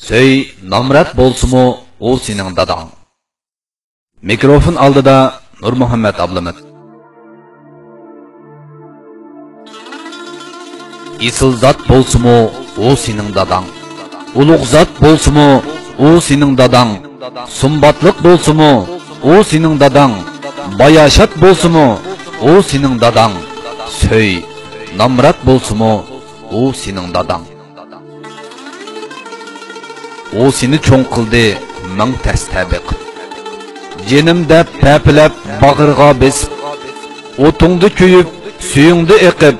Söy, namrat bolsumu, o senin dadang. Mikrofon aldıda Nur Muhammed ablamız. Isil zat bolsumu, o senin dadang. Ulug zat bolsumu, o senin dadang. Sumbatlık bolsumu, o senin dadang. Bayaşat bolsumu, o senin dadang. Söy, namrat bolsumu, o senin dadang. O seni çoğun kıldı, mən təs təbiq. Cenimdə pəpilep, bağırğa besip, otungdu köyüp, suyungdu ekip,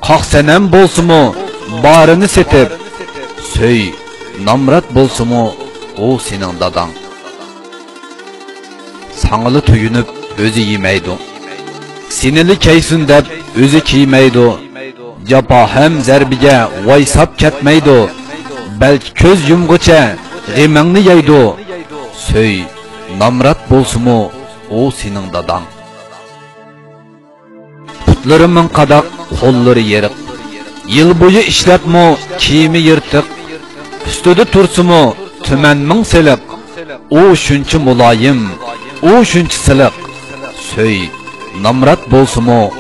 qaqsənem bolsumu, barını setip, söy, namrat bolsumu, o senin dadang. Sanılı tüyünüp, özü yemeydu. Sinili keysun dep, özü kiymeydu. Capa hem zərbige, vaysap ketmeydu. Belki köz yumğuça, g'imingni yeydu. Söy, namrat bolsumu, o senin dadang. Putlarımın qadak, qo'llari yeriq. Yıl boyu işlepmu, kiyimi yırtık. Üstüde tursumu, tümenmin siliq. O şunçu mulayim, o şunçu siliq. Söy, namrat bolsumu,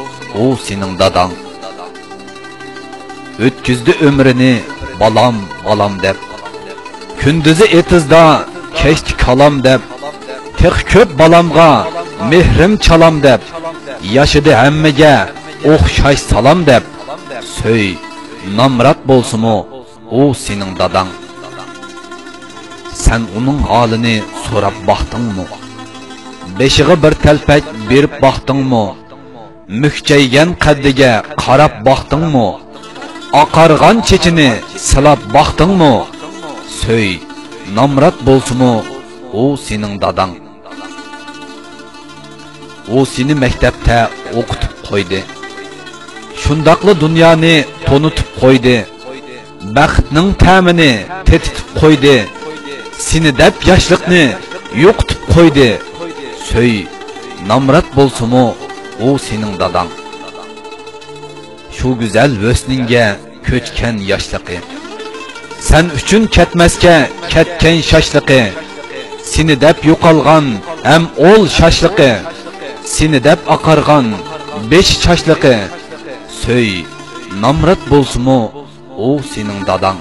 o senin dadang. Ötküzdü ömrünü, balam, balam dep. Kündüzü etizda, keşti kalam dep. Tek köp balamga, mehrim çalam dep. Yaşıdı hemmege, okşaş salam dep. Söy, namrat bolsumu, o senin dadang. Sen onun halini sorap baktın mı? Beşiği bir telpek berip baktın mı? Mükçeygen kaddige qarap baktın mı? Aqargan çeçini silap baktın mı? Söy, namrat bolsumu, o senin dadang. O seni mektepte okutup koydu. Şundaklı dünyani tonutup koydu. Baxtning ta'mini tetitip koydu. Seni dep yaşlıkni yo'qitib koydu. Söy, namrat bolsumu, o senin dadang. Şu güzel vösninge köçken yaşlıqı. Sen üçün ketmeske ketken şaşlıqı. Seni dep yo'qalgan hem ol şaşlıqı. Seni dep aqargan beş şaşlıqı. Söy, namrat bolsumu, o senin dadang.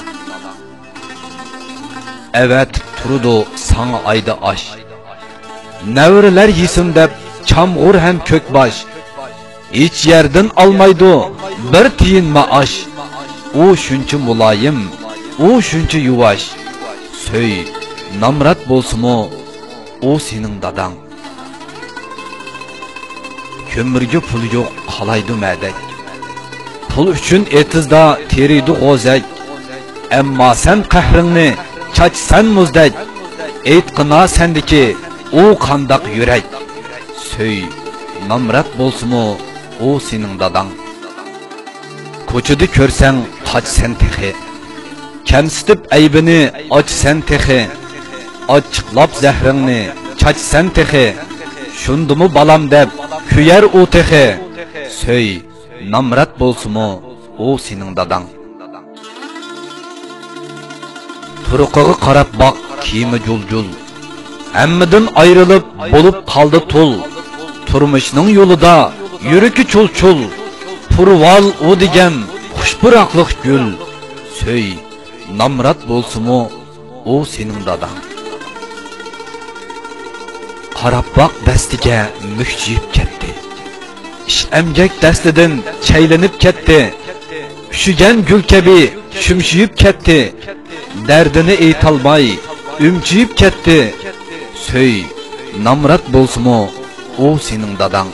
Evet turudu sana ayda aş. Nevriler yesin dep çamğur hem kökbaş. Hiç yerden almaydı bir tiyin maaş. O şunçu mulayim, o şunçu yuvaş. Söy, namrat bolsumu, o senin dadang. Kömürge pul yok, qalaydı mədək. Pul üçün etizda teriydi g'ozak. Emma sen qahringni çaçsan muzdek. Eytqina sendiki o qandaq yürek. Söy, namrat bolsumu, o senin dadang. Ko'chada ko'rsang qochsan texi. Kamsitib aybini ochsan texi. Ochiqlab zahringni chachsan texi. Shundumu balam deb kuyar u texi. Söy, namrat bolsumu, o senin dadang. Turuqiga qarab baq, kiyimi jul-jul. Hammadan ayrılıp bolup qaldı tul. Turmuşning yo'lida yuriki chul-chul. Purval o degen xushburaqliq gül. Söy, namrat bolsumu, o senin dadang. Qarab baq dastiga mükjiyip ketdi. İş emgek dastidan chaylanib ketdi. Üşügen gül kabi shumshiyib ketdi. Derdini aytolmay umchiyib ketdi. Söy, namrat bolsumu, o senin dadang.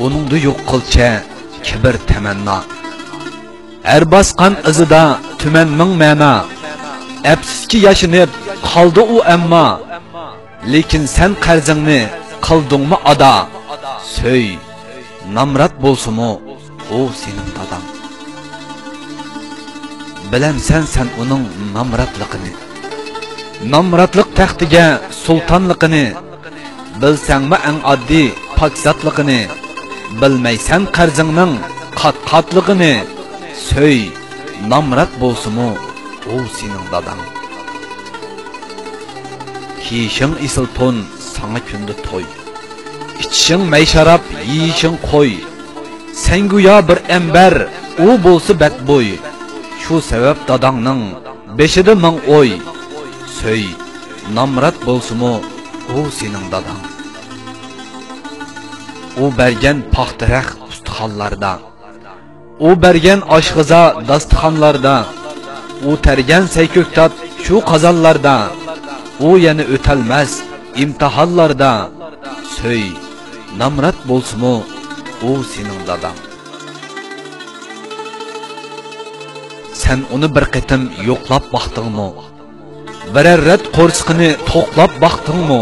Onungdu yo'q qilcha kibir tamanna. Er basqan izida tuman ming ma'na. Afsuski yashinib qoldi u amma. Lekin sen qarzingni qildingmi ada? Söy, namrat bolsumu, o senin dadang. Bilemsen sen onun namratliqini. Namratliq taxtiga sultanliqini. Bilsangmi eng oddiy pokzatliqini. Bilmaysan qarzingning qat-qatligini. Söy, namrat bolsumu, o senin dadan. Kiyişin isil ton, sana kündü toy. İçişin mey şarap, yiyişin koy. Sen güya bir ember, o bolsu betboy. Şu sebep dadangның beşidi ming oy. Söy, namrat bolsumu, o senin dadan. O bergen paxtıraq ustaxanlarda. O bergen aşgıza dastixanlarda. O tergen seyköktat şu qazanlarda. O yani ötelmez imtihanlarda. Söy, namrat bolsumu, o senin dadan. Sen onu bir qitim yo'qlab baxtыңmı? Birer ret qo'rsqini to'qlab baxtыңmı?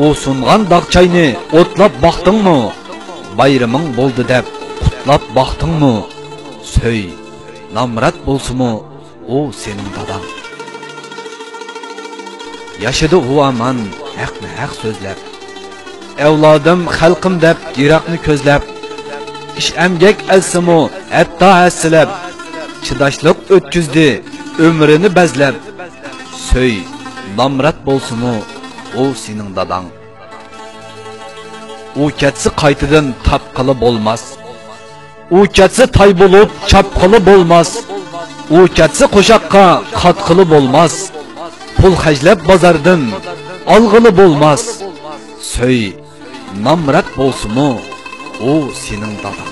O sungan dağçayni otlab baxtыңmı? Bayramın boldu deb qutlab baxtыңmı? Söy, namrat bolsumu, o senin dadan. Yaşadı o aman haqni haq sözlep. Evladım xalqim deb Iroqni ko'zlab. İş emgek elsimu hatta hasilab. Çıdaşlık ötküzdi ömrünü bezlep. Söy, namrat bolsumu, o senin dadan. O ketsi qaytıdan tapqılı bolmaz. O ketsi tay bolup çapqılı bolmaz. O ketsi qo'shaqqa qatqılı bolmaz. Pul hajlab bozardan algılı bolmaz. Söy, namrat bolsumu, o senin dadan.